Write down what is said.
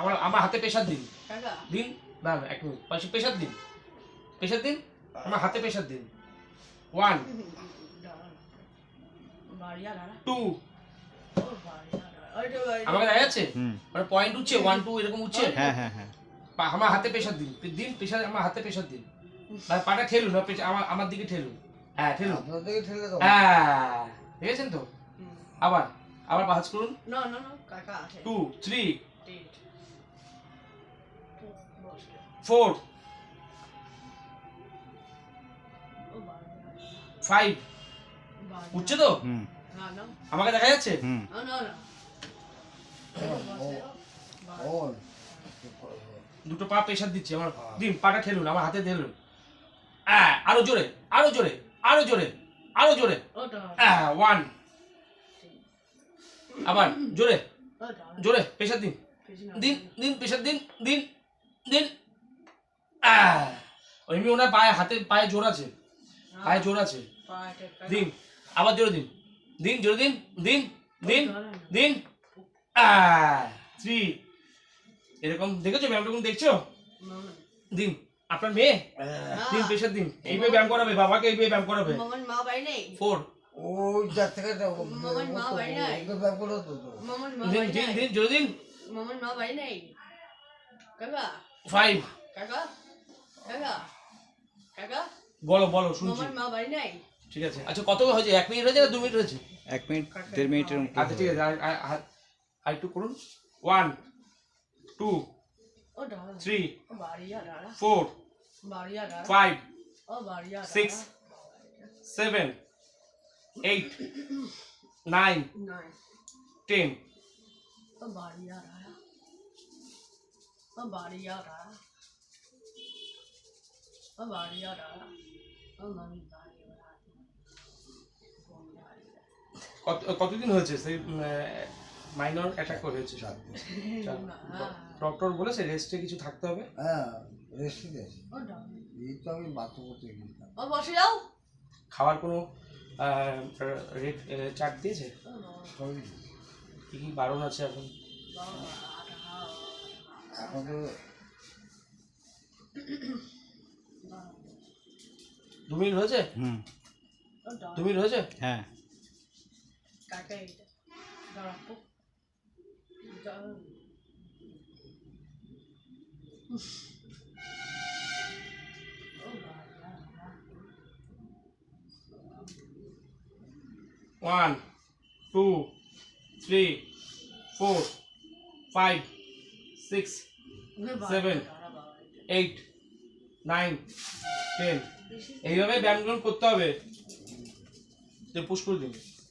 আমার হাতে প্রেসার দিন দিন। না না, এক মিনিট, প্রেসার দিন, প্রেসার দিন, আমার হাতে প্রেসার দিন। 1 2 আমাকে দেখা যাচ্ছে, মানে পয়েন্ট উঠছে 1 2 এরকম উঠছে। হ্যাঁ হ্যাঁ হ্যাঁ, আমার হাতে প্রেসার দিন দিন, প্রেসার আমার হাতে প্রেসার দিন। মানে পাটা ঠেলুন, আমার দিকে ঠেলুন। হ্যাঁ ঠেলুন, আপনার দিকে ঠেলে দাও। হ্যাঁ দেখেছেন তো। আবার আবার বাজ করুন। No, no, no, কাকা আছে। 2 3 Eight. 4 5 উঠছে তো? হুম না, no. আমাকে দেখা যাচ্ছে? হুম, No, no, no. ওর দুটো পা প্রেসার দিচ্ছি আমার। দিন, পাটা ঠেলুন, আমার হাতে ঠেলুন। আরো জোরে, আরো জোরে, আরো জোরে, আরো জোরে। ওটা, 1 আবার জোরে ওটা। জোরে প্রেসার দিন দিন দিন, প্রেসার দিন দিন দিন। এমনি ওনার পায়ে জোর আছে, পায়ে জোর আছে। দিন, আবার জোরে দিন দিন, জোরে দিন দিন দিন দিন। 3 এরকম দেখেছো ব্যায়ামটা? কোন দেখছো? দিন, আপনার মেয়ে দিন, প্রেসার দিন। এইভাবে ব্যায়াম করাবে, বাবাকে এইভাবে ব্যায়াম করাবে। মামার মা বাড়ি নেই। 4 ওই যার থেকে মামার মা বাড়ি নাই। ব্যায়াম করো তো। মামার মা দিন বাড়ি দিন নাই। দিন, জোরে দিন। মামার মা বাড়ি নেই। কাকা, 5 কাকা, কাকা, কাকা, বলো বলো, শুনছি। মামার মা বাড়ি নাই। ঠিক আছে, আচ্ছা কত হয়েছে? 1 মিনিট হয়েছে না 2 মিনিট হয়েছে? 1 মিনিট 1.5 মিনিটের মতো। আচ্ছা ঠিক আছে, আর একটু করুন। 1 2 ওটা, 3 বাড়ি আর 4 বাড়ি আর 5 ও বাড়ি আর 6 7 8 9 নয় 10 ও বাড়ি আর ও বাড়ি আর ও বাড়ি আর ও মামি বাড়ি কতদিন হয়েছে সেই মাইনর অ্যাটাক হয়েছে? ডক্টর বলেছে রেস্টে কিছু থাকতে হবে। হ্যাঁ রেস্টে আছে। ওটা এই তো আমি বাথরুম করতে গেছিলাম। ও বসে যাও। খাওয়ার কোনো রেট চার্ট দিয়েছে? সবই কি কি বারণ আছে এখন? এখন তো 2 মিনিট হয়েছে? হুম, 2 মিনিট হয়েছে? হ্যাঁ। কাকা এটা দাঁড়াও। 1 2 3 4 5 6 7 8 9 10 এইভাবে ব্যায়ামগুলো করতে হবে। পুশ করে দিন।